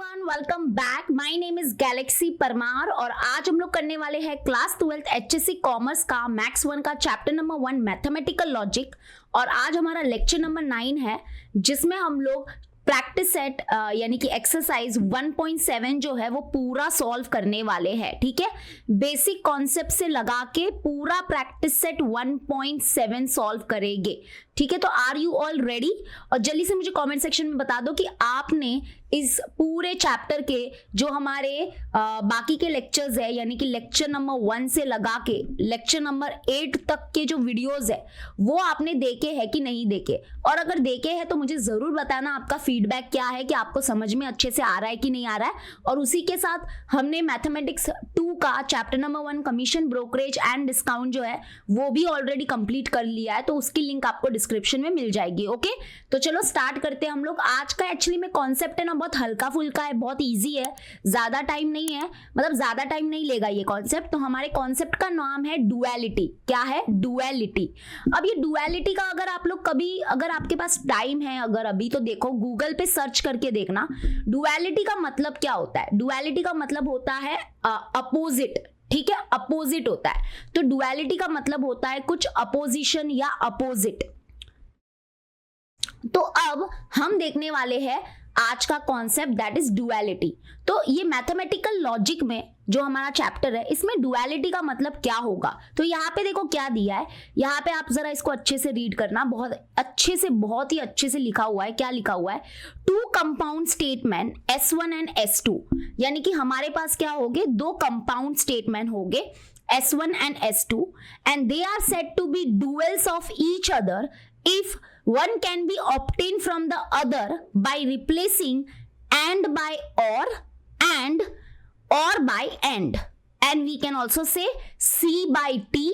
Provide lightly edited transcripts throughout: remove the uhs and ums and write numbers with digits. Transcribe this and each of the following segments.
Everyone, welcome back. My name is Galaxy Parmar और आज हम लोग करने वाले हैं क्लास 12th एचएससी कॉमर्स का मैथ्स 1 का चैप्टर नंबर 1 मैथमेटिकल लॉजिक। और आज हमारा लेक्चर नंबर 9 है जिसमें हम लोग प्रैक्टिस सेट यानी कि एक्सरसाइज 1.7 जो है वो पूरा सॉल्व करने वाले हैं। ठीक है, बेसिक कॉन्सेप्ट से लगा के पूरा प्रैक्टिस सेट 1.7 सॉल्व करेंगे। ठीक है, तो आर यू ऑल रेडी? और जल्दी से मुझे कमेंट सेक्शन में बता दो कि आपने इस पूरे चैप्टर के जो हमारे बाकी के लेक्चर्स है यानी कि लेक्चर नंबर 1 से लगा के लेक्चर नंबर 8 तक के जो वीडियोस है वो आपने देखे हैं कि नहीं देखे। और अगर देखे हैं तो मुझे जरूर बताना आपका फीडबैक क्या है, कि आपको समझ में अच्छे से आ रहा है कि नहीं आ रहा है। और उसी के साथ हमने मैथमेटिक्स 2 का chapter number 1 commission brokerage and discount जो है वो भी ऑलरेडी कंप्लीट कर लिया है, तो उसकी लिंक आपको डिस्क्रिप्शन में मिल जाएगी। ओके, तो चलो स्टार्ट करते हैं हम लोग। आज का एक्चुअली में कॉन्सेप्ट है ना बहुत हल्का फुल्का है, बहुत इजी है, ज्यादा टाइम नहीं है, मतलब ज्यादा टाइम नहीं लेगा ये कॉन्सेप्ट। तो हमारे कॉन्सेप्ट का नाम है डुअलिटी। क्या है? डुअलिटी। अब ये डुअलिटी का अगर आप लोग कभी, अगर आपके पास टाइम है, अगर अभी तो देखो गूगल पे सर्च करके देखना डुअलिटी का मतलब क्या होता है। डुअलिटी का मतलब होता है अपोजिट। ठीक है, अपोजिट होता है। तो डुअलिटी का मतलब होता है कुछ अपोजिशन या अपोजिट। तो अब हम देखने वाले हैं आज का कॉन्सेप्ट दैट इज डुअलिटी। तो ये मैथमेटिकल लॉजिक में जो हमारा चैप्टर है इसमें डुअलिटी का मतलब क्या होगा। तो यहाँ पे देखो क्या दिया है, यहाँ पे आप जरा इसको अच्छे से रीड करना, बहुत अच्छे से, बहुत ही अच्छे से लिखा हुआ है। क्या लिखा हुआ है? To compound statement S1 and S2, यानी कि हमारे पास क्या होंगे, दो कंपाउंड स्टेटमेंट होंगे S1 and S2 and they are said to be duals of each other if one can be obtained from the other by replacing and by or by and we can also say C by T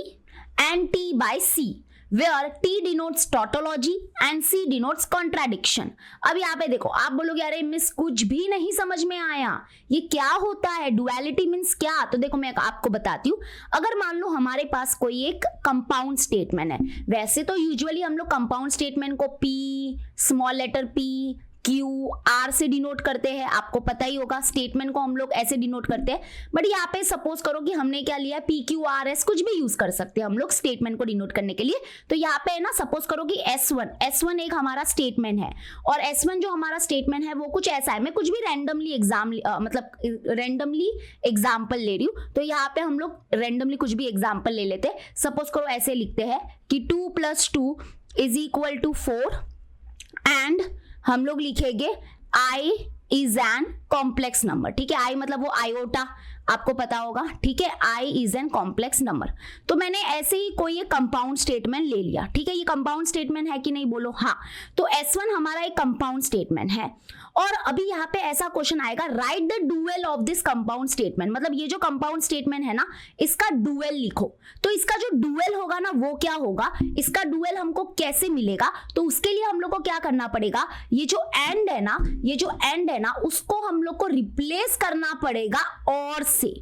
and T by C, where T denotes tautology and C denotes contradiction। अब यहाँ पे देखो, आप बोलोगे अरे miss कुछ भी नहीं समझ में आया, ये क्या होता है, डुअलिटी मीन्स क्या? तो देखो मैं आपको बताती हूँ। अगर मान लो हमारे पास कोई एक कंपाउंड स्टेटमेंट है, वैसे तो यूजुअली हम लोग कंपाउंड स्टेटमेंट को P, small letter P, Q, R से डिनोट करते हैं, आपको पता ही होगा। स्टेटमेंट को हम लोग ऐसे डिनोट करते हैं, बट यहाँ पे सपोज करो कि हमने क्या लिया, P, Q, R, S, कुछ भी यूज कर सकते हैं हम लोग स्टेटमेंट को डिनोट करने के लिए। तो यहाँ पे है ना, सपोज करो कि S1 एक हमारा स्टेटमेंट है और S1 जो हमारा स्टेटमेंट है वो कुछ ऐसा है। मैं कुछ भी रैंडमली एग्जाम्पल ले रही हूँ, तो यहाँ पे हम लोग रैंडमली कुछ भी एग्जाम्पल ले लेते हैं। सपोज करो ऐसे लिखते हैं कि 2 + 2 = 4 एंड हम लोग लिखेंगे I is an complex number. ठीक है, I मतलब वो आयोटा, आपको पता होगा। ठीक है, I is an complex number. तो मैंने ऐसे ही कोई एक कंपाउंड स्टेटमेंट ले लिया। ठीक है, ये कंपाउंड स्टेटमेंट है कि नहीं, बोलो हाँ। तो S1 हमारा एक कंपाउंड स्टेटमेंट है और अभी यहाँ पे ऐसा क्वेश्चन आएगा, right the dual of this compound statement. मतलब ये जो कंपाउंड स्टेटमेंट है ना, इसका डुअल लिखो। तो इसका जो डुअल होगा ना वो क्या होगा, इसका डुअल हमको कैसे मिलेगा? तो उसके लिए हम लोग को क्या करना पड़ेगा, ये जो एंड है ना, ये जो एंड है ना, उसको हम लोग को रिप्लेस करना पड़ेगा और से।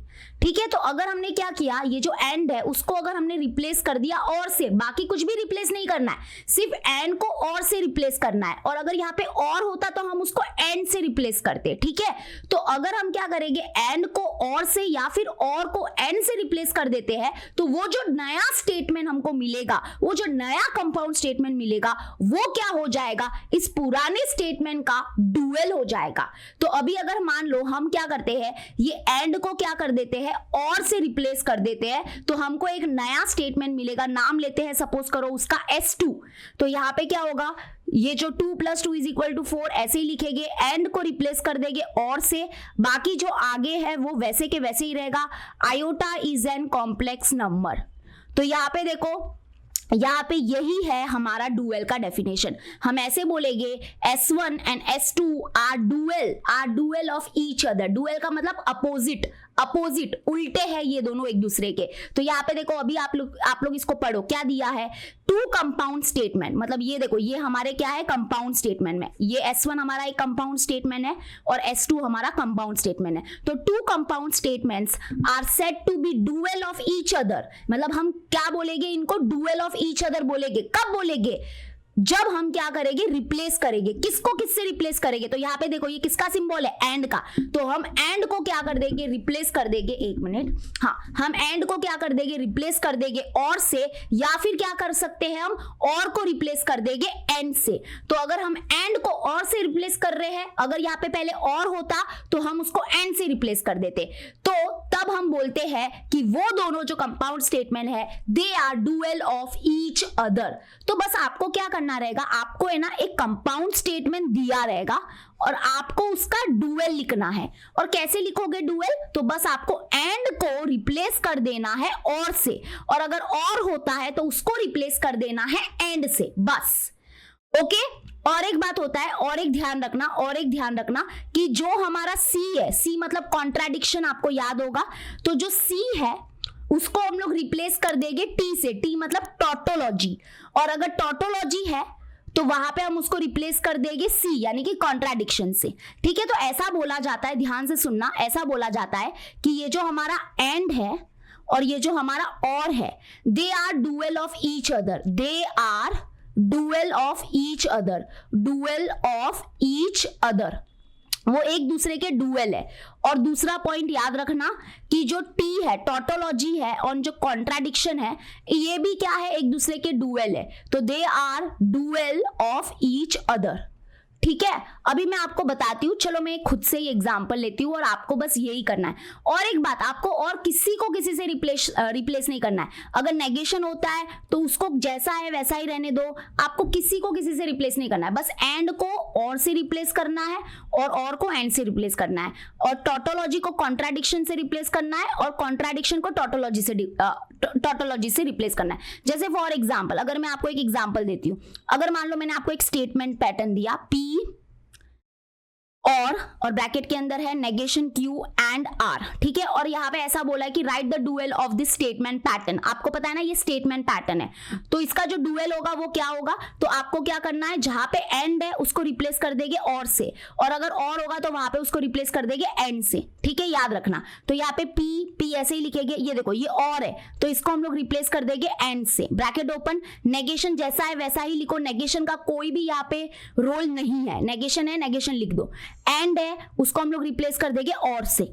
ठीक है, तो अगर हमने क्या किया, ये जो एंड है उसको अगर हमने रिप्लेस कर दिया और से, बाकी कुछ भी रिप्लेस नहीं करना है, सिर्फ एंड को और से रिप्लेस करना है। और अगर यहाँ पे और होता तो हम उसको एंड से रिप्लेस करते। ठीक है, तो अगर हम क्या करेंगे, एंड को और से या फिर और को एंड से रिप्लेस कर देते हैं, तो वो जो नया स्टेटमेंट हमको मिलेगा, वो जो नया कंपाउंड स्टेटमेंट मिलेगा, वो क्या हो जाएगा, इस पुराने स्टेटमेंट का डुअल हो जाएगा। तो अभी अगर मान लो हम क्या करते हैं, ये एंड को क्या कर देते हैं, और से रिप्लेस कर देते हैं, तो हमको एक नया स्टेटमेंट मिलेगा। नाम लेते हैं सपोज करो उसका S2। तो यहाँ पे क्या होगा, ये जो 2 + 2 = 4 ऐसे ही लिखेंगे, एंड को रिप्लेस कर देंगे और से, बाकी जो आगे है वो वैसे के वैसे ही रहेगा। Iota is an complex number. तो यहाँ पे देखो, यहाँ पे यही है हमारा डुअल का डेफिनेशन। हम ऐसे बोलेंगे S1 and S2 are dual of each other. Dual का मतलब अपोजिट, उल्टे हैं ये दोनों एक दूसरे के। तो यहाँ पे देखो, अभी आप लोग इसको पढ़ो, क्या दिया है, टू कंपाउंड स्टेटमेंट। मतलब ये देखो, ये हमारे क्या है, कंपाउंड स्टेटमेंट में ये S1 हमारा एक कंपाउंड स्टेटमेंट है और S2 हमारा कंपाउंड स्टेटमेंट है। तो two compound statements are said to be dual of each other. मतलब हम क्या बोलेंगे, इनको डुअल ऑफ ईच अदर बोलेंगे। कब बोलेंगे? जब हम क्या करेंगे, रिप्लेस करेंगे। किसको किससे रिप्लेस करेंगे, तो यहाँ पे देखो ये किसका सिंबल है, एंड का, तो हम एंड को क्या कर देंगे, रिप्लेस कर देंगे, एक मिनट, हाँ, हम एंड को क्या कर देंगे, रिप्लेस कर देंगे और से, या फिर क्या कर सकते हैं हम, और को रिप्लेस कर देंगे एंड से। तो अगर हम एंड को और से रिप्लेस कर रहे हैं, अगर यहाँ पे पहले और होता तो हम उसको एंड से रिप्लेस कर देते, तो तब हम बोलते हैं कि वो दोनों जो कंपाउंड स्टेटमेंट है they are dual of each other. तो बस आपको क्या करना रहेगा, आपको है ना एक कंपाउंड स्टेटमेंट दिया रहेगा और आपको उसका डुअल लिखना है। और कैसे लिखोगे डुअल, तो बस आपको एंड को रिप्लेस कर देना है और से, और अगर और होता है तो उसको रिप्लेस कर देना है एंड से, बस। ओके, और एक बात होता है, और एक ध्यान रखना कि जो हमारा सी है, सी मतलब कॉन्ट्राडिक्शन, आपको याद होगा, तो जो सी है उसको हम लोग रिप्लेस कर देंगे टी से, टी मतलब टॉटोलॉजी, और अगर टॉटोलॉजी है तो वहां पे हम उसको रिप्लेस कर देंगे सी यानी कि कॉन्ट्राडिक्शन से। ठीक है, तो ऐसा बोला जाता है, ध्यान से सुनना, ऐसा बोला जाता है कि ये जो हमारा एंड है और ये जो हमारा और है, they are dual of each other, they are dual of each other, dual of each other, वो एक दूसरे के डुअल है। और दूसरा पॉइंट याद रखना कि जो टी है, टॉटोलॉजी है, और जो कॉन्ट्राडिक्शन है, ये भी क्या है, एक दूसरे के डुअल है, तो they are dual of each other. ठीक है, अभी मैं आपको बताती हूँ, चलो मैं खुद से ही एग्जांपल लेती हूँ और आपको बस यही करना है। और एक बात, आपको और किसी को किसी से रिप्लेस नहीं करना है। अगर नेगेशन होता है तो उसको जैसा है वैसा ही रहने दो, आपको किसी को किसी से रिप्लेस नहीं करना है, बस एंड को और से रिप्लेस करना है और को एंड से रिप्लेस करना है, और टॉटोलॉजी को कॉन्ट्राडिक्शन से रिप्लेस करना है और कॉन्ट्राडिक्शन को टॉटोलॉजी से रिप्लेस करना है। जैसे फॉर एग्जाम्पल, अगर मैं आपको एक एग्जाम्पल देती हूँ, अगर मान लो मैंने आपको एक स्टेटमेंट पैटर्न दिया, पी और ब्रैकेट के अंदर है नेगेशन क्यू एंड आर, ठीक है, और यहाँ पे ऐसा बोला है कि right the dual of this statement pattern. आपको पता है ना ये स्टेटमेंट पैटर्न है, तो इसका जो डुअल होगा वो क्या होगा, तो आपको क्या करना है, जहां पे एंड है उसको रिप्लेस कर देंगे और से, और अगर और होगा तो वहां पे उसको रिप्लेस कर देंगे एंड से। ठीक है, याद रखना। तो यहाँ पे पी ऐसे ही लिखेंगे, ये देखो ये और है तो इसको हम लोग रिप्लेस कर देंगे एंड से, ब्रैकेट ओपन, नेगेशन जैसा है वैसा ही लिखो, नेगेशन का कोई भी यहाँ पे रोल नहीं है, नेगेशन है नेगेशन लिख दो, एंड है उसको हम लोग रिप्लेस कर देंगे और से,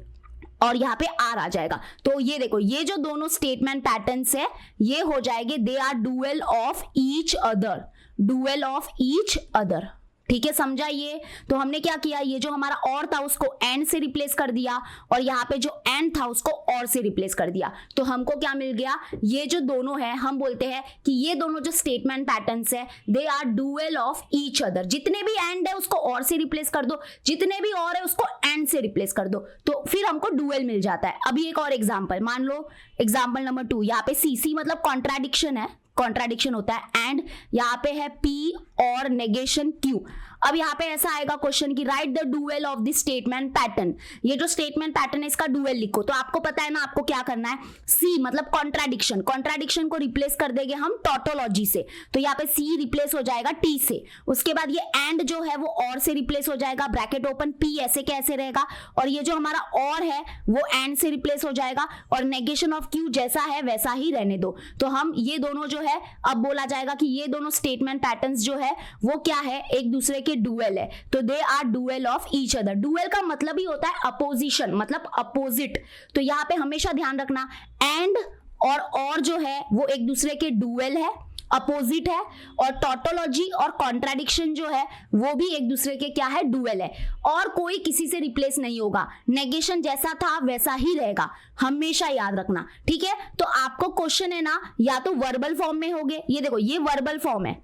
और यहाँ पे आर आ जाएगा। तो ये देखो ये जो दोनों स्टेटमेंट पैटर्न्स है ये हो जाएंगे they are dual of each other, dual of each other. ठीक है, समझा ये। तो हमने क्या किया, ये जो हमारा और था उसको एंड से रिप्लेस कर दिया और यहाँ पे जो एंड था उसको और से रिप्लेस कर दिया, तो हमको क्या मिल गया, ये जो दोनों है हम बोलते हैं कि ये दोनों जो स्टेटमेंट पैटर्न्स है they are dual of each other. जितने भी एंड है उसको और से रिप्लेस कर दो, जितने भी और है उसको एंड से रिप्लेस कर दो, तो फिर हमको डुअल मिल जाता है। अभी एक और एग्जाम्पल मान लो, एग्जाम्पल नंबर 2, यहाँ पे सी मतलब कॉन्ट्राडिक्शन है, कॉन्ट्राडिक्शन होता है, एंड यहाँ पे है पी और नेगेशन क्यू। अब यहाँ पे ऐसा आएगा क्वेश्चन कि right the dual of this statement pattern, ये जो स्टेटमेंट पैटर्न है इसका डुअल लिखो। तो आपको पता है ना आपको क्या करना है, सी मतलब कॉन्ट्राडिक्शन, कॉन्ट्राडिक्शन को रिप्लेस कर देंगे हम टॉटोलॉजी से, तो यहाँ पे सी रिप्लेस हो जाएगा टी से, उसके बाद ये एंड जो है वो और से रिप्लेस हो जाएगा, ब्रैकेट ओपन, पी ऐसे कैसे रहेगा, और ये जो हमारा और है वो एंड से रिप्लेस हो जाएगा, और नेगेशन ऑफ क्यू जैसा है वैसा ही रहने दो। तो हम ये दोनों जो है, अब बोला जाएगा कि ये दोनों स्टेटमेंट पैटर्न्स जो है वो क्या है, एक दूसरे के डुअल है, तो they are dual of each other. Dual का मतलब ही होता है अपोजिशन, मतलब अपोजिट। तो यहाँ पे हमेशा ध्यान रखना एंड और जो है वो एक दूसरे के डुअल है, अपोजिट है, और टॉटोलॉजी और कॉन्ट्राडिक्शन जो है वो भी एक दूसरे के क्या है, डुअल है, और कोई किसी से रिप्लेस नहीं होगा, नेगेशन जैसा था वैसा ही रहेगा, हमेशा याद रखना। ठीक है, तो आपको क्वेश्चन है ना या तो वर्बल फॉर्म में होंगे, ये देखो ये वर्बल फॉर्म है,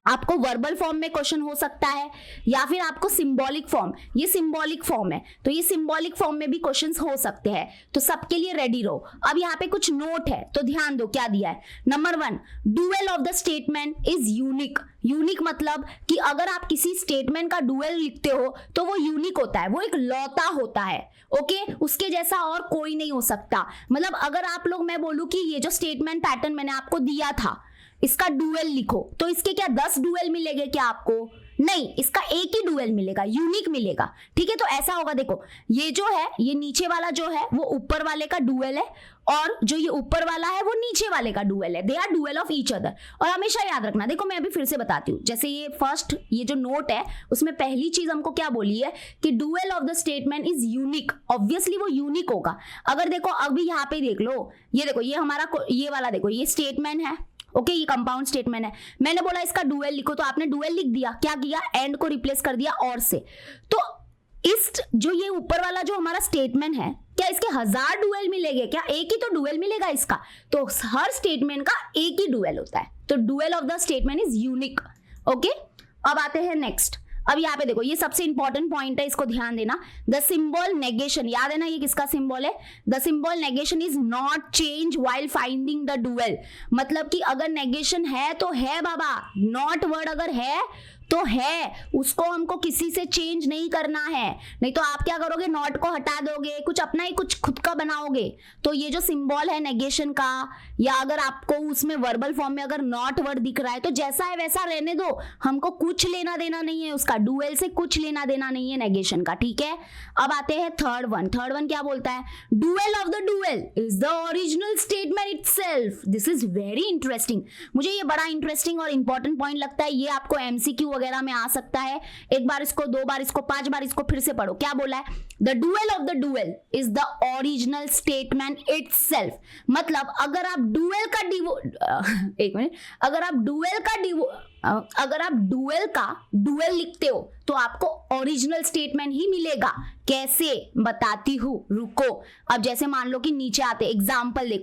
आपको वर्बल फॉर्म में क्वेश्चन हो सकता है, या फिर आपको सिंबॉलिक फॉर्म, ये सिंबॉलिक फॉर्म है तो ये सिंबॉलिक फॉर्म में भी क्वेश्चंस हो सकते हैं, तो सबके लिए रेडी रहो। अब यहाँ पे कुछ नोट है तो ध्यान दो क्या दिया है। Number 1, dual of the statement is unique. Unique मतलब कि अगर आप किसी स्टेटमेंट का डुअल लिखते हो तो वो यूनिक होता है, वो एक लौता होता है, ओके, उसके जैसा और कोई नहीं हो सकता। मतलब अगर आप लोग, मैं बोलूं कि ये जो स्टेटमेंट पैटर्न मैंने आपको दिया था इसका डुअल लिखो, तो इसके क्या 10 डुअल मिलेंगे क्या आपको? नहीं, इसका एक ही डुअल मिलेगा, यूनिक मिलेगा। ठीक है, तो ऐसा होगा, देखो ये जो है, ये नीचे वाला जो है वो ऊपर वाले का डुअल है, और जो ये ऊपर वाला है वो नीचे वाले का डुअल है। They are dual of each other. और हमेशा याद रखना, देखो मैं अभी फिर से बताती हूँ, जैसे ये फर्स्ट ये जो नोट है उसमें पहली चीज हमको क्या बोली है कि dual of the statement is unique. Obviously वो यूनिक होगा। अगर देखो अभी यहाँ पे देख लो, ये देखो ये हमारा ये वाला देखो, ये स्टेटमेंट है, ओके, ये कंपाउंड स्टेटमेंट है। मैंने बोला इसका डुअल लिखो, तो आपने डुअल लिख दिया, क्या किया, एंड को रिप्लेस कर दिया और से। तो इस जो ये ऊपर वाला जो हमारा स्टेटमेंट है, क्या इसके 1000 डुअल मिलेंगे क्या? एक ही तो डुअल मिलेगा इसका। तो हर स्टेटमेंट का एक ही डुअल होता है, तो dual of the statement is unique. Okay, अब आते हैं नेक्स्ट। अब यहाँ पे देखो, ये सबसे इंपॉर्टेंट पॉइंट है, इसको ध्यान देना। द सिंबल नेगेशन, याद है ना ये किसका सिंबल है? The symbol negation is not change while finding the dual. मतलब कि अगर नेगेशन है तो है बाबा, नॉट वर्ड अगर है तो है, उसको हमको किसी से चेंज नहीं करना है। नहीं तो आप क्या करोगे, नॉट को हटा दोगे, कुछ अपना ही कुछ खुद का बनाओगे। तो ये जो सिंबल है नेगेशन का, या अगर आपको उसमें वर्बल फॉर्म में अगर नॉट वर्ड दिख रहा है तो जैसा है वैसा रहने दो, हमको कुछ लेना देना नहीं है उसका, डुअल से कुछ लेना देना नहीं है नेगेशन का। ठीक है, अब आते हैं थर्ड वन। थर्ड वन क्या बोलता है? Dual of the dual is the original statement itself. This is very interesting. मुझे ये बड़ा इंटरेस्टिंग और इंपॉर्टेंट पॉइंट लगता है। ये आपको एमसीक्यू वगैरह में आ सकता है। एक बार इसको, दो बार इसको, 5 बार इसको फिर से पढ़ो। क्या बोला है? The dual of the dual is the original statement itself. मतलब अगर आप डुअल का एक मिनट, अगर आप डुअल का डुअल लिखते हो तो आपको ओरिजिनल स्टेटमेंट ही मिलेगा। कैसे बताती हूं, रुको। अब जैसे मान लो कि नीचे आते, एग्जाम्पल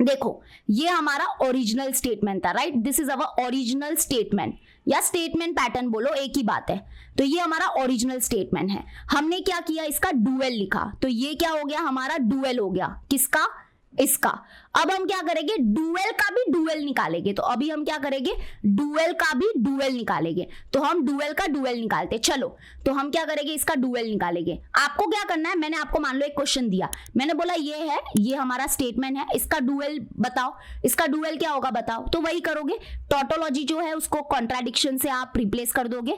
देखो ये हमारा ओरिजिनल स्टेटमेंट था, right? This is our original statement, या स्टेटमेंट पैटर्न बोलो, एक ही बात है। तो ये हमारा ओरिजिनल स्टेटमेंट है। हमने क्या किया, इसका डुअल लिखा, तो ये क्या हो गया, हमारा डुअल हो गया। किसका? इसका। अब हम क्या करेंगे, डुअल का भी डुअल निकालेंगे। तो अभी हम क्या करेंगे, डुअल का भी डुअल निकालेंगे। तो हम डुअल का डुअल निकालते, चलो। तो हम क्या करेंगे, इसका डुअल निकालेंगे। आपको क्या करना है, मैंने आपको मान लो एक क्वेश्चन दिया, मैंने बोला ये है, ये हमारा स्टेटमेंट है, इसका डुअल बताओ, इसका डुअल क्या होगा बताओ। तो वही करोगे, टॉटोलॉजी जो है उसको कॉन्ट्राडिक्शन से आप रिप्लेस कर दोगे,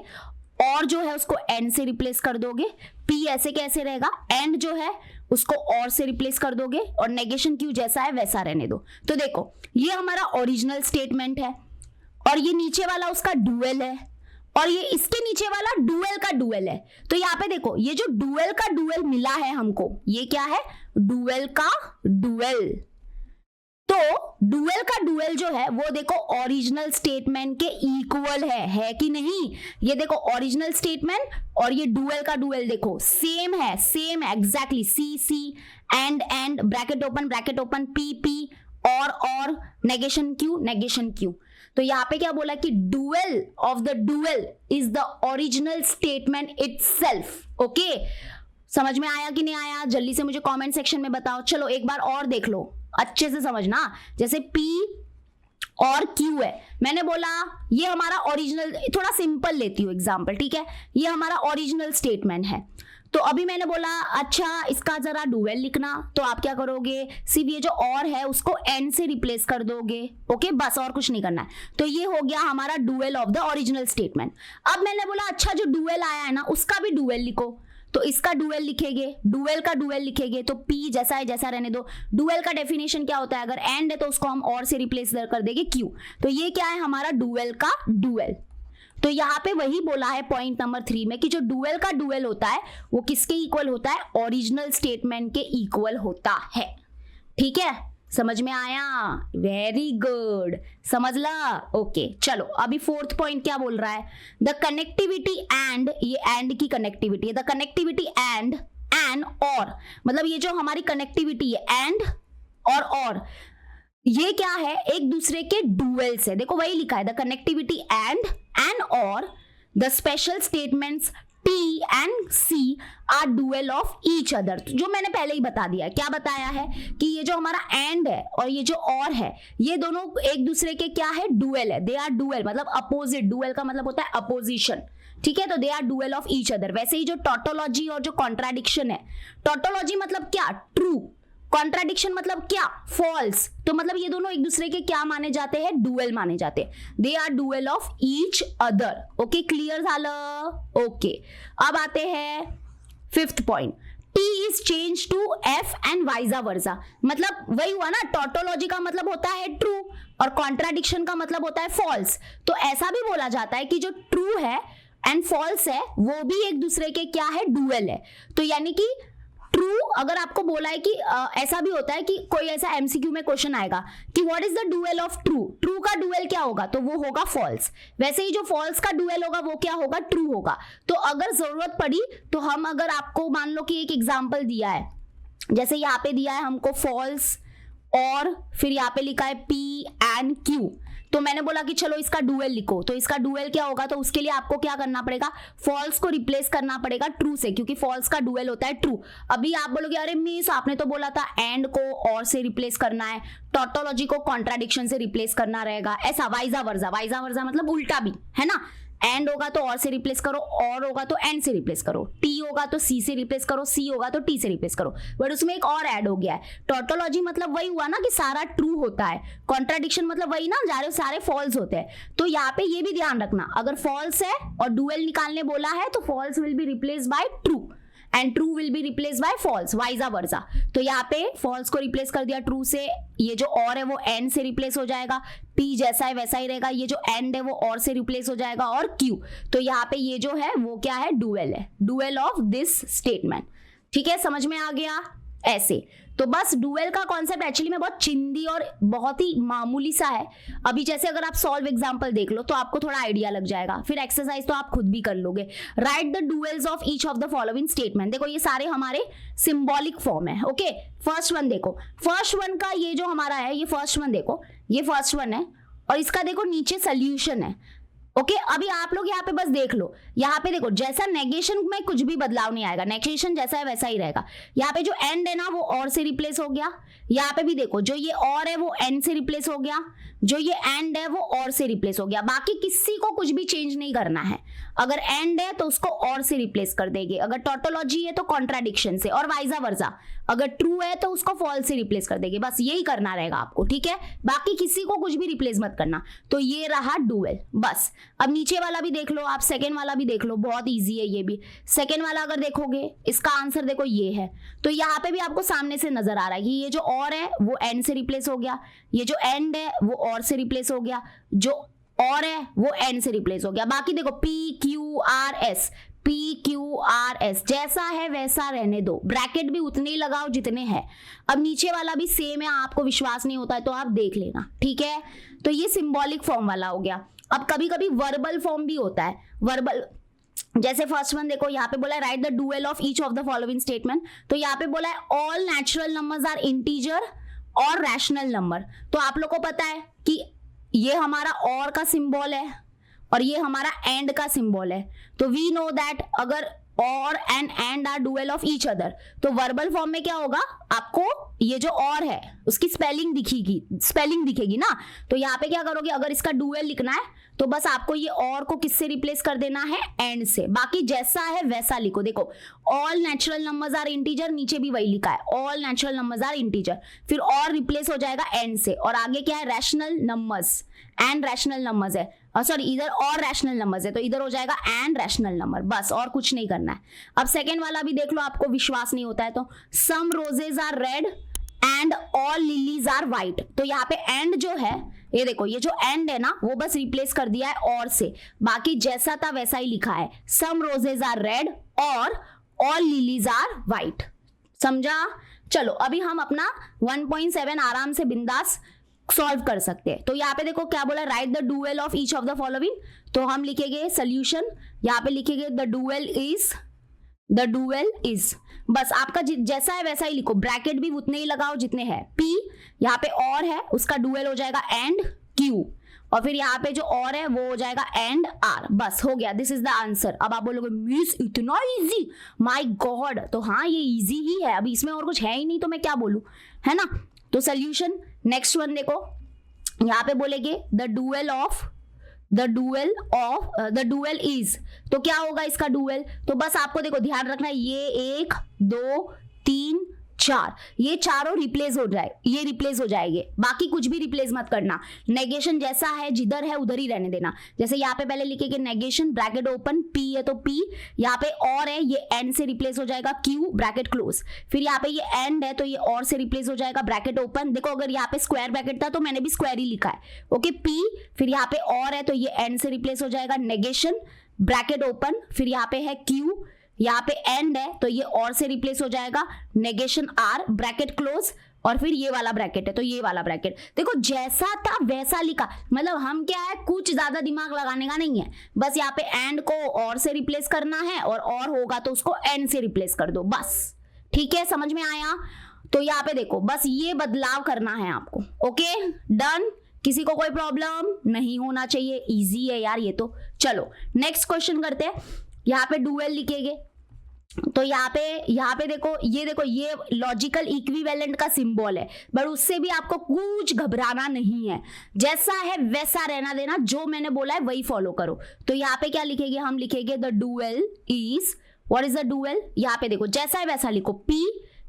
और जो है उसको एंड से रिप्लेस कर दोगे। पी ऐसे कैसे रहेगा, एंड जो है उसको और से रिप्लेस कर दोगे, और नेगेशन क्यू जैसा है वैसा रहने दो। तो देखो ये हमारा ओरिजिनल स्टेटमेंट है, और ये नीचे वाला उसका डुअल है, और ये इसके नीचे वाला डुअल का डुअल है। तो यहाँ पे देखो, ये जो डुअल का डुअल मिला है हमको, ये क्या है, डुअल का डुअल। तो डुअल का डुअल जो है वो देखो ओरिजिनल स्टेटमेंट के इक्वल है कि नहीं? ये देखो ओरिजिनल स्टेटमेंट और ये डुअल का डुअल देखो सेम है, सेम है exactly. C C, and, bracket open, P और नेगेशन क्यू। तो यहाँ पे क्या बोला कि dual of the dual is the original statement itself. Okay, समझ में आया कि नहीं आया? जल्दी से मुझे कमेंट सेक्शन में बताओ। चलो एक बार और देख लो, अच्छे से समझना। जैसे P और Q है, मैंने बोला ये हमारा ओरिजिनल, थोड़ा सिंपल लेती हूँ एग्जांपल, ठीक है? ये हमारा ओरिजिनल स्टेटमेंट है। तो अभी मैंने बोला अच्छा इसका जरा डुअल लिखना, तो आप क्या करोगे, सिर्फ ये जो और है उसको एंड से रिप्लेस कर दोगे। ओके, बस और कुछ नहीं करना है। तो ये हो गया हमारा dual of the original statement. अब मैंने बोला अच्छा जो डुअल आया है ना उसका भी डुअल लिखो, तो इसका डुअल लिखेंगे, डुअल का डुअल लिखेंगे, तो P जैसा है जैसा रहने दो। डुअल का डेफिनेशन क्या होता है, अगर एंड है तो उसको हम और से रिप्लेस कर देंगे Q। तो ये क्या है हमारा डुअल का डुअल। तो यहाँ पे वही बोला है पॉइंट नंबर 3 में कि जो डुअल का डुअल होता है वो किसके इक्वल होता है, ओरिजिनल स्टेटमेंट के इक्वल होता है। ठीक है, समझ में आया? वेरी गुड, समझ ला। ओके, चलो अभी फोर्थ पॉइंट क्या बोल रहा है, द कनेक्टिविटी एंड, ये एंड की कनेक्टिविटी है, द कनेक्टिविटी एंड और, मतलब ये जो हमारी कनेक्टिविटी है एंड और ये क्या है, एक दूसरे के डुअल्स है। देखो वही लिखा है, द कनेक्टिविटी एंड और the special statements P and C are dual of each other। जो मैंने पहले ही बता दिया है। क्या बताया है कि ये जो हमारा एंड है और ये जो और है, ये दोनों एक दूसरे के क्या है, डुअल है। दे आर डुअल, मतलब अपोजिट। डुअल का मतलब होता है अपोजिशन, ठीक है? तो they are dual of each other. वैसे ही जो टॉटोलॉजी और जो कॉन्ट्राडिक्शन है, टॉटोलॉजी मतलब क्या, ट्रू, कॉन्ट्राडिक्शन मतलब क्या, फॉल्स। तो मतलब ये दोनों एक दूसरे के क्या माने जाते हैं, डुअल माने जाते हैं, they are dual of each other. Okay, clear झालं? ओके, अब आते हैं fifth point, T is changed to F and vice versa। मतलब वही हुआ ना, टॉटोलॉजी का मतलब होता है ट्रू और कॉन्ट्राडिक्शन का मतलब होता है फॉल्स। तो ऐसा भी बोला जाता है कि जो ट्रू है एंड फॉल्स है वो भी एक दूसरे के क्या है, डुअल है। तो यानी कि ट्रू, अगर आपको बोला है कि ऐसा भी होता है कि कोई ऐसा एमसीक्यू में क्वेश्चन आएगा कि what is the dual of true, true का डुअल क्या होगा, तो वो होगा फॉल्स। वैसे ही जो फॉल्स का डुअल होगा वो क्या होगा, ट्रू होगा। तो अगर जरूरत पड़ी तो हम, अगर आपको मान लो कि एक एग्जांपल दिया है, जैसे यहाँ पे दिया है हमको फॉल्स और फिर यहाँ पे लिखा है पी एंड क्यू, तो मैंने बोला कि चलो इसका डुअल लिखो, तो इसका डुअल क्या होगा, तो उसके लिए आपको क्या करना पड़ेगा, फॉल्स को रिप्लेस करना पड़ेगा ट्रू से, क्योंकि फॉल्स का डुअल होता है ट्रू। अभी आप बोलोगे अरे मिस आपने तो बोला था एंड को और से रिप्लेस करना है, टॉटोलॉजी को कॉन्ट्राडिक्शन से रिप्लेस करना रहेगा, ऐसा वाइजा वर्जा, वाइजा वर्जा मतलब उल्टा भी है ना, एंड होगा तो और से रिप्लेस करो, और होगा तो एंड से रिप्लेस करो, टी होगा तो सी से रिप्लेस करो, सी होगा तो टी से रिप्लेस करो, बट उसमें एक और ऐड हो गया है। टॉटोलॉजी मतलब वही हुआ ना कि सारा ट्रू होता है, कॉन्ट्राडिक्शन मतलब वही ना सारे फॉल्स होते हैं। तो यहाँ पे ये भी ध्यान रखना, अगर फॉल्स है और डुअल निकालने बोला है तो false will be replace by true and true will be replace by false, vice versa. तो यहाँ पे फॉल्स को रिप्लेस कर दिया ट्रू से, ये जो और है वो एंड से रिप्लेस हो जाएगा, पी जैसा है वैसा ही रहेगा, ये जो एंड है वो और से रिप्लेस हो जाएगा, और क्यू, तो यहाँ पे ये जो है वो क्या है, डुअल है, डुअल ऑफ दिस स्टेटमेंट। ठीक है, समझ में आ गया? ऐसे तो बस डुअल का कॉन्सेप्ट एक्चुअली में बहुत चिंदी और बहुत ही मामूली सा है। अभी जैसे अगर आप सॉल्व एग्जांपल देख लो तो आपको थोड़ा आइडिया लग जाएगा, फिर एक्सरसाइज तो आप खुद भी कर लोगे। Right the duels of each of the following statement. देखो ये सारे हमारे सिंबॉलिक फॉर्म है। ओके, फर्स्ट वन देखो, फर्स्ट वन का ये जो हमारा है, ये फर्स्ट वन देखो, ये फर्स्ट वन है और इसका देखो नीचे सोल्यूशन है। ओके, अभी आप लोग यहाँ पे बस देख लो, यहाँ पे देखो जैसा नेगेशन में कुछ भी बदलाव नहीं आएगा, नेगेशन जैसा है वैसा ही रहेगा। यहाँ पे जो एंड है ना वो और से रिप्लेस हो गया, यहाँ पे भी देखो जो ये और है वो एंड से रिप्लेस हो गया, जो ये एंड है वो और से रिप्लेस हो गया। बाकी किसी को कुछ भी चेंज नहीं करना है, अगर एंड है तो उसको और से रिप्लेस कर देंगे, अगर टॉटोलॉजी है तो कॉन्ट्राडिक्शन से, और वाइजा वर्सा, अगर ट्रू है तो उसको फॉल्स से रिप्लेस कर देंगे। बस यही करना रहेगा आपको, ठीक है, बाकी किसी को कुछ भी रिप्लेस मत करना। तो ये रहा डुअल बस। अब नीचे वाला भी देख लो आप, सेकेंड वाला भी देख लो, बहुत ईजी है ये भी। सेकेंड वाला अगर देखोगे इसका आंसर देखो ये है, तो यहाँ पे भी आपको सामने से नजर आ रहा है कि ये जो और है वो एंड से रिप्लेस हो गया, ये जो एंड है वो और से रिप्लेस हो गया, जो और है वो एंड से रिप्लेस हो गया। बाकी देखो P Q R S, P Q R S जैसा है वैसा रहने दो, ब्रैकेट भी उतने ही लगाओ जितने हैं। अब नीचे वाला भी सेम है, आपको विश्वास नहीं होता है तो आप देख लेना, ठीक है। तो ये सिंबॉलिक फॉर्म वाला हो गया। अब कभी कभी वर्बल फॉर्म भी होता है, वर्बल, जैसे फर्स्ट वन देखो यहाँ पे बोला है write the dual of each of the following statement, तो यहाँ पे बोला है all natural numbers are integer और रैशनल नंबर। तो आप लोग को पता है कि ये हमारा और का सिंबल है और ये हमारा एंड का सिंबल है, तो वी नो दैट अगर or and are dual of each other, तो वर्बल फॉर्म में क्या होगा, आपको ये जो और है उसकी स्पेलिंग दिखेगी ना। तो यहाँ पे क्या करोगे, अगर इसका डुअल लिखना है तो बस आपको ये और को किससे रिप्लेस कर देना है, एंड से। बाकी जैसा है वैसा लिखो। देखो all natural numbers are integer, नीचे भी वही लिखा है all natural numbers are integer, फिर और रिप्लेस हो जाएगा एंड से, और आगे क्या है rational numbers, and rational numbers है, सॉरी इधर और रैशनल नंबर्स है तो इधर हो जाएगा एंड रैशनल नंबर, बस और कुछ नहीं करना है। अब सेकेंड वाला भी देख लो, आपको विश्वास नहीं होता है तो some roses are red and all lilies are white. तो यहाँ पे एंड जो है, ये देखो ये जो एंड है ना वो बस रिप्लेस कर दिया है और से, बाकी जैसा था वैसा ही लिखा है, सम रोजेज आर रेड और ऑल लिलीज आर व्हाइट। समझा? चलो अभी हम अपना 1.7 आराम से बिंदास सॉल्व कर सकते हैं। तो यहाँ पे देखो क्या बोला, right the dual of each of the following, तो हम लिखेंगे सोल्यूशन, यहाँ पे लिखेंगे द डुअल इज, बस आपका जैसा है वैसा ही लिखो, ब्रैकेट भी उतने ही लगाओ जितने हैं। पी यहाँ पे और है उसका डुअल हो जाएगा एंड क्यू, और फिर यहाँ पे जो और है वो हो जाएगा एंड आर, बस हो गया, दिस इज द आंसर। अब आप बोलोगे मिस इतना इजी, माय गॉड, तो हाँ ये इजी ही है, अभी इसमें और कुछ है ही नहीं तो मैं क्या बोलूं, है ना। तो सोल्यूशन नेक्स्ट वन देखो, यहाँ पे बोलेंगे द डुअल इज, तो क्या होगा इसका डुअल, तो बस आपको देखो ध्यान रखना है ये 1 2 3 4, ये चारों रिप्लेस हो जाए, ये रिप्लेस हो जाएंगे, बाकी कुछ भी रिप्लेस मत करना। नेगेशन जैसा है जिधर है उधर ही रहने देना। जैसे यहाँ पे पहले लिखेंगे नेगेशन ब्रैकेट ओपन, पी है तो पी, यहाँ पे और है ये एंड से रिप्लेस हो जाएगा, क्यू ब्रैकेट क्लोज, फिर यहाँ पे ये एंड है तो ये और से रिप्लेस हो जाएगा ब्रैकेट ओपन। देखो अगर यहाँ पे स्क्वायर ब्रैकेट था तो मैंने भी स्क्वायर ही लिखा है, ओके पी, फिर यहाँ पे और है तो ये एंड से रिप्लेस हो जाएगा नेगेशन ब्रैकेट ओपन, फिर यहाँ पे है क्यू, यहाँ पे एंड है तो ये और से रिप्लेस हो जाएगा नेगेशन आर ब्रैकेट क्लोज, और फिर ये वाला ब्रैकेट है तो ये वाला ब्रैकेट। देखो जैसा था वैसा लिखा, मतलब हम क्या है कुछ ज्यादा दिमाग लगाने का नहीं है, बस यहाँ पे एंड को और से रिप्लेस करना है और होगा तो उसको एंड से रिप्लेस कर दो बस। ठीक है, समझ में आया? तो यहाँ पे देखो बस ये बदलाव करना है आपको। ओके डन, किसी को कोई प्रॉब्लम नहीं होना चाहिए, इजी है यार ये तो। चलो नेक्स्ट क्वेश्चन करते हैं। यहाँ पे डुअल लिखेंगे तो यहाँ पे देखो ये लॉजिकल इक्विवेलेंट का सिंबल है, बट उससे भी आपको कुछ घबराना नहीं है, जैसा है वैसा रहना देना, जो मैंने बोला है वही फॉलो करो। तो यहाँ पे क्या लिखेंगे, हम लिखेंगे the dual is, what is the dual, यहाँ पे देखो जैसा है वैसा लिखो पी,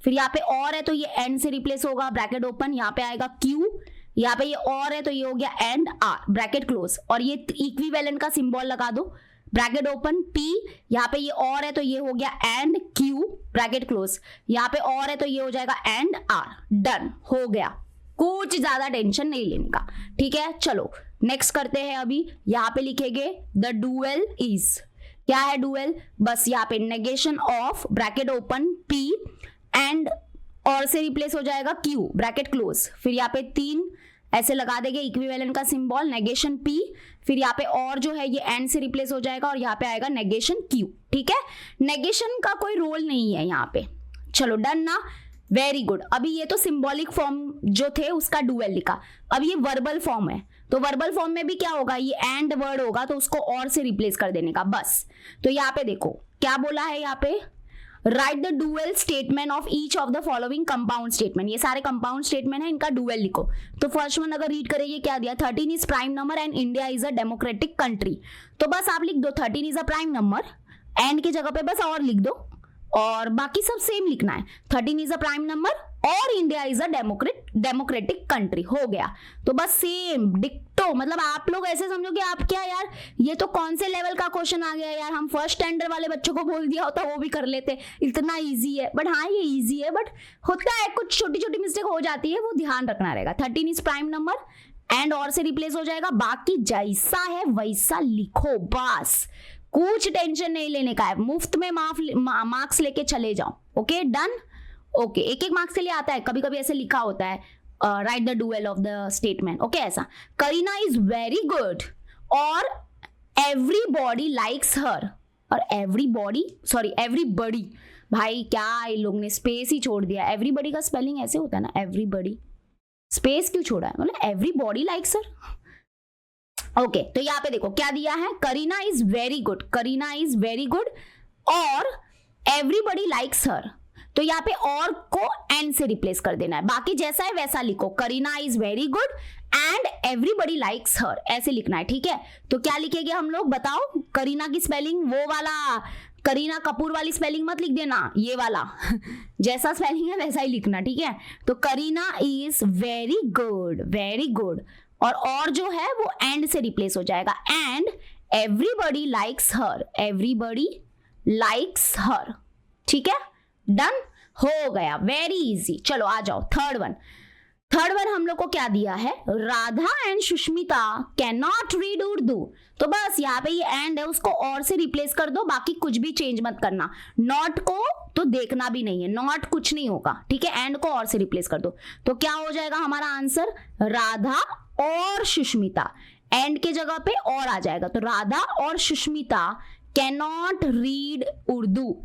फिर यहाँ पे और है तो ये एंड से रिप्लेस होगा ब्रैकेट ओपन, यहाँ पे आएगा क्यू, यहाँ पे ये और है तो ये हो गया एंड आर ब्रैकेट क्लोज, और ये इक्विवेलेंट का सिंबल लगा दो ब्रैकेट ओपन पी, यहाँ पे ये और है तो ये हो गया एंड क्यू ब्रैकेट क्लोज, यहाँ पे और है तो ये हो जाएगा एंड आर। डन, हो गया, कुछ ज्यादा टेंशन नहीं लेने का। ठीक है, चलो नेक्स्ट करते हैं। अभी यहाँ पे लिखेंगे द डुअल इज, क्या है डुअल, बस यहाँ पे negation of bracket open P and और से रिप्लेस हो जाएगा क्यू ब्रैकेट क्लोज, फिर यहाँ पे 3 ऐसे लगा देंगे इक्विवेलेंट का सिंबल नेगेशन पी, फिर यहाँ पे और जो है ये एंड से रिप्लेस हो जाएगा और यहाँ पे आएगा नेगेशन क्यू। ठीक है, नेगेशन का कोई रोल नहीं है यहाँ पे। चलो डन ना, वेरी गुड। अभी ये तो सिंबॉलिक फॉर्म जो थे उसका डुअल लिखा, अब ये वर्बल फॉर्म है, तो वर्बल फॉर्म में भी क्या होगा, ये एंड वर्ड होगा तो उसको और से रिप्लेस कर देने का बस। तो यहाँ पे देखो क्या बोला है, यहाँ पे right the dual statement of each of the following compound statement, ये सारे कंपाउंड स्टेटमेंट है, इनका डुअल लिखो। तो फर्स्ट वन अगर रीड करेंगे क्या दिया, 13 is prime number and India is a democratic country, तो बस आप लिख दो 13 is a prime number, and की जगह पे बस और लिख दो, और बाकी सब सेम लिखना है, 13 इज अ प्राइम नंबर और India is a democratic country, हो गया। तो बस सेम डिक्टो, मतलब आप लोग ऐसे समझो कि आप क्या यार, ये तो कौन से लेवल का क्वेश्चन आ गया यार, हम फर्स्ट स्टैंडर्ड वाले बच्चों को बोल दिया होता वो भी कर लेते, इतना इजी है। बट हाँ ये इजी है, बट होता है कुछ छोटी छोटी मिस्टेक हो जाती है, वो ध्यान रखना रहेगा। 13 इज प्राइम नंबर एंड और से रिप्लेस हो जाएगा, बाकी जैसा है वैसा लिखो बस, कुछ टेंशन नहीं लेने का है, मुफ्त में मार्क्स लेके चले जाओ। ओके डन, ओके एक एक मार्क्स के लिए आता है, कभी कभी ऐसे लिखा होता है write the dual of the statement. Okay ऐसा, करीना इज वेरी गुड और एवरीबॉडी लाइक्स हर, और एवरीबॉडी, भाई क्या इन लोग ने स्पेस ही छोड़ दिया, एवरीबॉडी का स्पेलिंग ऐसे होता है ना, एवरीबॉडी, स्पेस क्यों छोड़ा है, मतलब एवरीबॉडी लाइक्स हर। ओके तो यहाँ पे देखो क्या दिया है, करीना इज वेरी गुड और एवरीबॉडी लाइक्स हर, तो यहाँ पे और को एंड से रिप्लेस कर देना है, बाकी जैसा है वैसा लिखो, Kareena is very good and everybody likes her, ऐसे लिखना है। ठीक है, तो क्या लिखेंगे हम लोग बताओ, करीना की स्पेलिंग वो वाला करीना कपूर वाली स्पेलिंग मत लिख देना, ये वाला जैसा स्पेलिंग है वैसा ही लिखना। ठीक है, तो करीना इज वेरी गुड और जो है वो एंड से रिप्लेस हो जाएगा, एंड एवरीबॉडी लाइक्स हर। ठीक है डन, हो गया, वेरी इजी। चलो आ जाओ थर्ड वन हम लोग को क्या दिया है, Radha and Sushmita can not read Urdu, तो बस यहाँ पे ये एंड है उसको और से रिप्लेस कर दो, बाकी कुछ भी चेंज मत करना, नॉट को तो देखना भी नहीं है, नॉट कुछ नहीं होगा। ठीक है, एंड को और से रिप्लेस कर दो, तो क्या हो जाएगा हमारा आंसर, राधा और सुष्मिता, एंड के जगह पे और आ जाएगा, तो राधा और Sushmita can not read Urdu.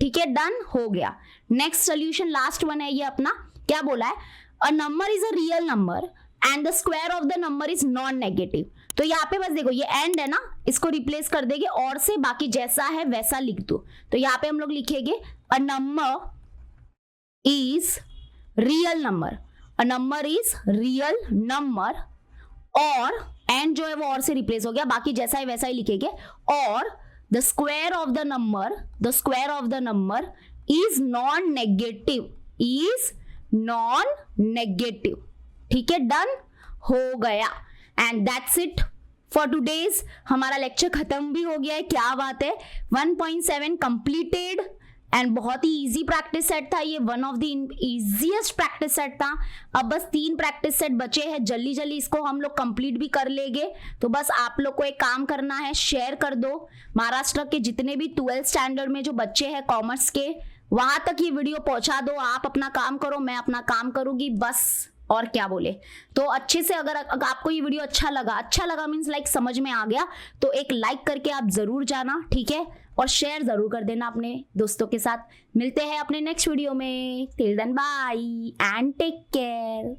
ठीक है डन, हो गया। नेक्स्ट सोल्यूशन लास्ट वन है ये अपना, क्या बोला है, a number is a real number and the square of the number is non negative, तो यहाँ पे बस देखो ये एंड है ना, इसको रिप्लेस कर देंगे और से, बाकी जैसा है वैसा लिख दो। तो यहाँ पे हम लोग लिखेंगे a number is real number, और एंड जो है वो और से रिप्लेस हो गया, बाकी जैसा है वैसा ही लिखेंगे, और the square of the number is non negative, is non negative. ठीक है, डन हो गया। And that's it for today's. हमारा लेक्चर खत्म भी हो गया है, क्या बात है। 1.7 कंप्लीटेड एंड बहुत ही इजी प्रैक्टिस सेट था ये, one of the easiest practice set था। अब बस 3 प्रैक्टिस सेट बचे हैं, जल्दी जल्दी इसको हम लोग कंप्लीट भी कर लेंगे। तो बस आप लोग को एक काम करना है, शेयर कर दो महाराष्ट्र के जितने भी 12th स्टैंडर्ड में जो बच्चे हैं कॉमर्स के, वहां तक ये वीडियो पहुंचा दो। आप अपना काम करो, मैं अपना काम करूंगी, बस और क्या बोले। तो अच्छे से अगर आपको ये वीडियो अच्छा लगा मीन्स लाइक समझ में आ गया, तो एक लाइक करके आप जरूर जाना, ठीक है, और शेयर जरूर कर देना अपने दोस्तों के साथ। मिलते हैं अपने नेक्स्ट वीडियो में, till then bye and take care.